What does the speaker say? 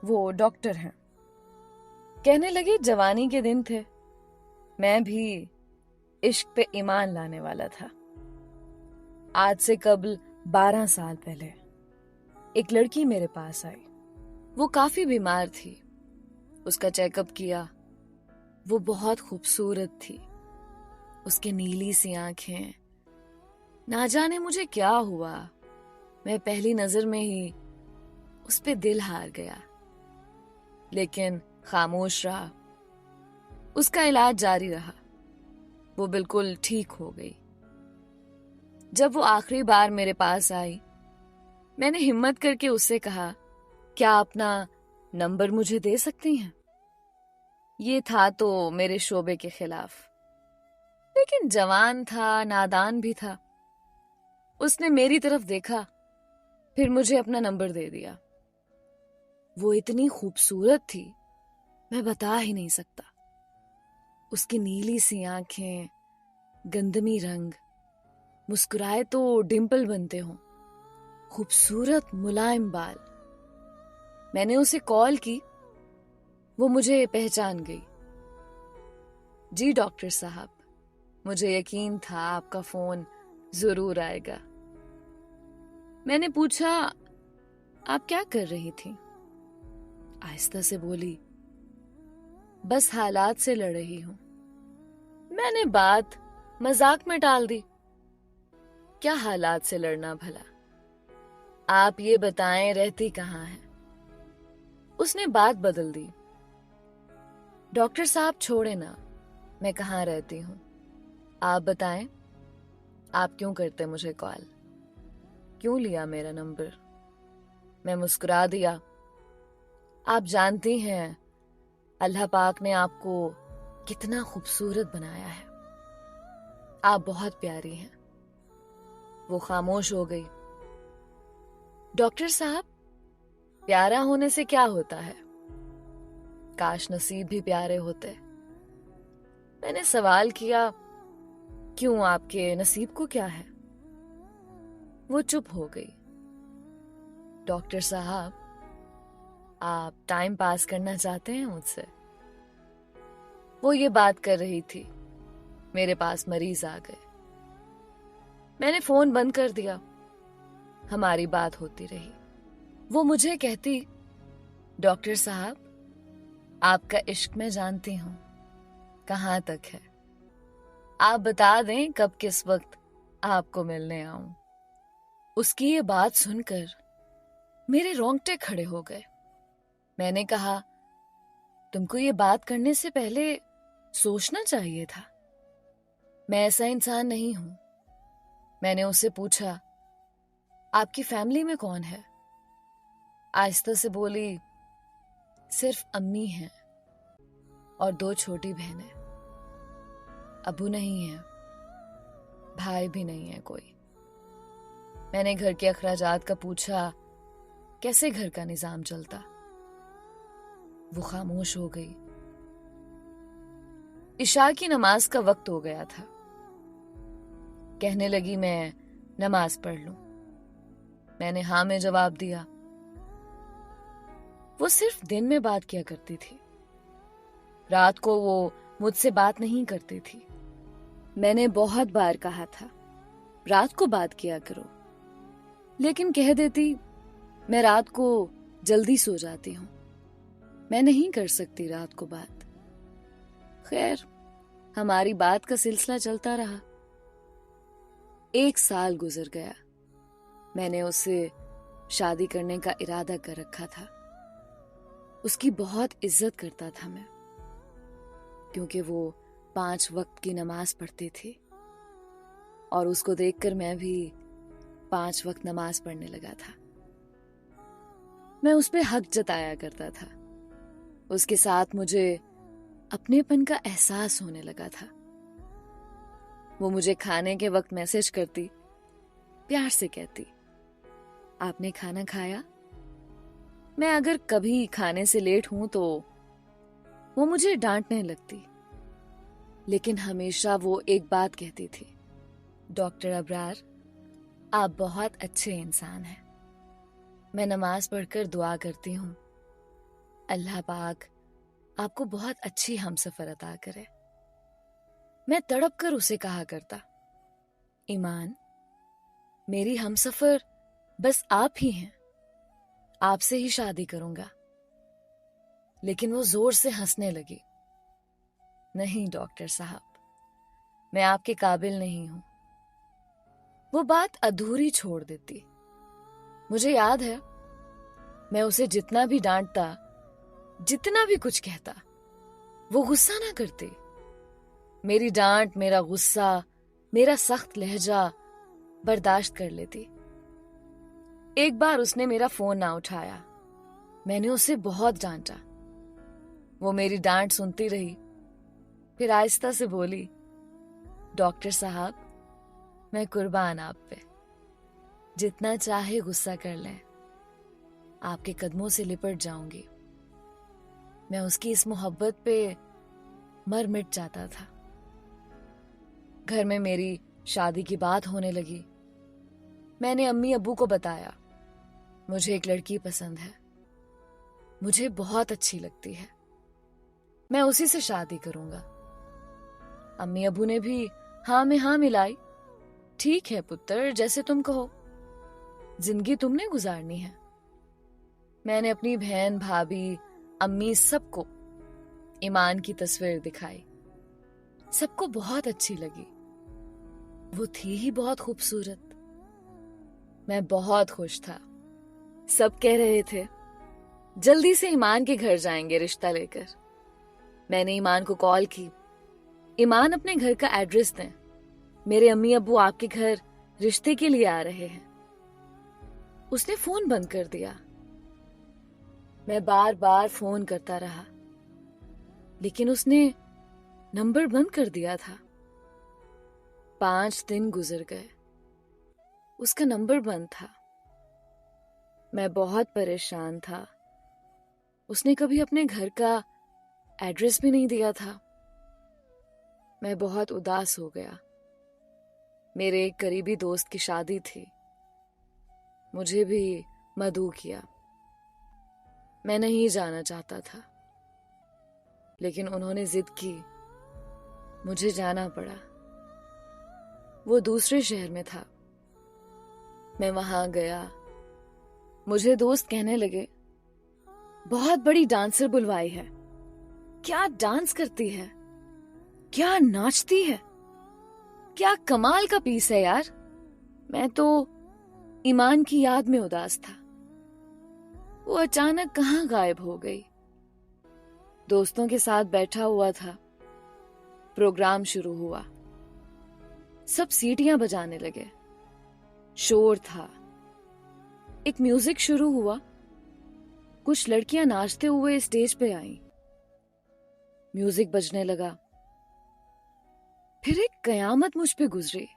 वो डॉक्टर हैं। कहने लगी जवानी के दिन थे, मैं भी इश्क पे ईमान लाने वाला था। आज से कबल 12 साल पहले एक लड़की मेरे पास आई। वो काफी बीमार थी। उसका चेकअप किया। वो बहुत खूबसूरत थी। उसकी नीली सी आंखें। ना जाने मुझे क्या हुआ, मैं पहली नजर में ही उस पे दिल हार गया। लेकिन खामोश रहा। उसका इलाज जारी रहा। वो बिल्कुल ठीक हो गई। जब वो आखिरी बार मेरे पास आई, मैंने हिम्मत करके उससे कहा, क्या अपना नंबर मुझे दे सकती हैं? ये था तो मेरे शोबे के खिलाफ, लेकिन जवान था, नादान भी था। उसने मेरी तरफ देखा, फिर मुझे अपना नंबर दे दिया। वो इतनी खूबसूरत थी, मैं बता ही नहीं सकता। उसकी नीली सी आंखें, गंदमी रंग, मुस्कुराए तो डिंपल बनते हों, खूबसूरत मुलायम बाल। मैंने उसे कॉल की। वो मुझे पहचान गई। जी डॉक्टर साहब, मुझे यकीन था आपका फोन जरूर आएगा। मैंने पूछा, आप क्या कर रही थी? आहिस्ता से बोली, बस हालात से लड़ रही हूं। मैंने बात मजाक में टाल दी। क्या हालात से लड़ना भला? आप ये बताएं, रहती कहाँ हैं? उसने बात बदल दी। डॉक्टर साहब छोड़े ना, मैं कहाँ रहती हूँ। आप बताएं, आप क्यों करते मुझे कॉल? क्यों लिया मेरा नंबर? मैं मुस्कुरा दिया। आप जानती हैं अल्लाह पाक ने आपको कितना खूबसूरत बनाया है। आप बहुत प्यारी हैं। वो खामोश हो गई। डॉक्टर साहब, प्यारा होने से क्या होता है? काश नसीब भी प्यारे होते। मैंने सवाल किया, क्यों, आपके नसीब को क्या है? वो चुप हो गई। डॉक्टर साहब, आप टाइम पास करना चाहते हैं मुझसे? वो ये बात कर रही थी, मेरे पास मरीज आ गए। मैंने फोन बंद कर दिया। हमारी बात होती रही। वो मुझे कहती, डॉक्टर साहब, आपका इश्क मैं जानती हूं कहां तक है। आप बता दें कब किस वक्त आपको मिलने आऊं। उसकी ये बात सुनकर मेरे रोंगटे खड़े हो गए। मैंने कहा, तुमको ये बात करने से पहले सोचना चाहिए था। मैं ऐसा इंसान नहीं हूं। मैंने उससे पूछा, आपकी फैमिली में कौन है? आहिस्ता से बोली, सिर्फ अम्मी हैं और 2 छोटी बहनें। अबू नहीं है, भाई भी नहीं है कोई। मैंने घर के अखराजात का पूछा, कैसे घर का निजाम चलता? वो खामोश हो गई। इशा की नमाज का वक्त हो गया था। कहने लगी, मैं नमाज पढ़ लूं। मैंने हाँ में जवाब दिया। वो सिर्फ दिन में बात किया करती थी। रात को वो मुझसे बात नहीं करती थी। मैंने बहुत बार कहा था, रात को बात किया करो, लेकिन कह देती, मैं रात को जल्दी सो जाती हूं, मैं नहीं कर सकती रात को बात। खैर, हमारी बात का सिलसिला चलता रहा। 1 साल गुजर गया। मैंने उससे शादी करने का इरादा कर रखा था। उसकी बहुत इज्जत करता था मैं, क्योंकि वो 5 वक्त की नमाज पढ़ती थी और उसको देखकर मैं भी 5 वक्त नमाज पढ़ने लगा था। मैं उस पे हक जताया करता था। उसके साथ मुझे अपनेपन का एहसास होने लगा था। वो मुझे खाने के वक्त मैसेज करती, प्यार से कहती, आपने खाना खाया? मैं अगर कभी खाने से लेट हूं तो वो मुझे डांटने लगती, लेकिन हमेशा वो एक बात कहती थी, डॉक्टर अबरार, आप बहुत अच्छे इंसान हैं। मैं नमाज पढ़कर दुआ करती हूँ, अल्लाह पाक आपको बहुत अच्छी हमसफर अता करे। मैं तड़प कर उसे कहा करता, ईमान, मेरी हमसफर बस आप ही हैं, आपसे ही शादी करूंगा। लेकिन वो जोर से हंसने लगी। नहीं डॉक्टर साहब, मैं आपके काबिल नहीं हूं। वो बात अधूरी छोड़ देती। मुझे याद है, मैं उसे जितना भी डांटता, जितना भी कुछ कहता, वो गुस्सा ना करती। मेरी डांट, मेरा गुस्सा, मेरा सख्त लहजा बर्दाश्त कर लेती। एक बार उसने मेरा फोन ना उठाया। मैंने उसे बहुत डांटा। वो मेरी डांट सुनती रही, फिर आहिस्ता से बोली, डॉक्टर साहब, मैं कुर्बान आप पे, जितना चाहे गुस्सा कर लें, आपके कदमों से लिपट जाऊंगी। मैं उसकी इस मोहब्बत पे मर मिट जाता था। घर में मेरी शादी की बात होने लगी। मैंने अम्मी अब्बू को बताया, मुझे एक लड़की पसंद है, मुझे बहुत अच्छी लगती है, मैं उसी से शादी करूंगा। अम्मी अब्बू ने भी हाँ में हाँ मिलाई। ठीक है पुत्र, जैसे तुम कहो, जिंदगी तुमने गुजारनी है। मैंने अपनी बहन, भाभी, अम्मी सबको ईमान की तस्वीर दिखाई। सबको बहुत अच्छी लगी। वो थी ही बहुत खूबसूरत। मैं बहुत खुश था। सब कह रहे थे, जल्दी से ईमान के घर जाएंगे रिश्ता लेकर। मैंने ईमान को कॉल की, ईमान अपने घर का एड्रेस दें, मेरे अम्मी अब्बू आपके घर रिश्ते के लिए आ रहे हैं। उसने फोन बंद कर दिया। मैं बार बार फोन करता रहा, लेकिन उसने नंबर बंद कर दिया था। 5 दिन गुजर गए, उसका नंबर बंद था। मैं बहुत परेशान था। उसने कभी अपने घर का एड्रेस भी नहीं दिया था। मैं बहुत उदास हो गया। मेरे एक करीबी दोस्त की शादी थी। मुझे भी मदऊ किया। मैं नहीं जाना चाहता था, लेकिन उन्होंने जिद की, मुझे जाना पड़ा। वो दूसरे शहर में था। मैं वहां गया। मुझे दोस्त कहने लगे, बहुत बड़ी डांसर बुलवाई है। क्या डांस करती है, क्या नाचती है, क्या कमाल का पीस है यार। मैं तो ईमान की याद में उदास था। वो अचानक कहां गायब हो गई। दोस्तों के साथ बैठा हुआ था। प्रोग्राम शुरू हुआ। सब सीटियां बजाने लगे। शोर था। एक म्यूजिक शुरू हुआ। कुछ लड़कियां नाचते हुए स्टेज पे आईं। म्यूजिक बजने लगा। फिर एक कयामत मुझ पे गुजरी।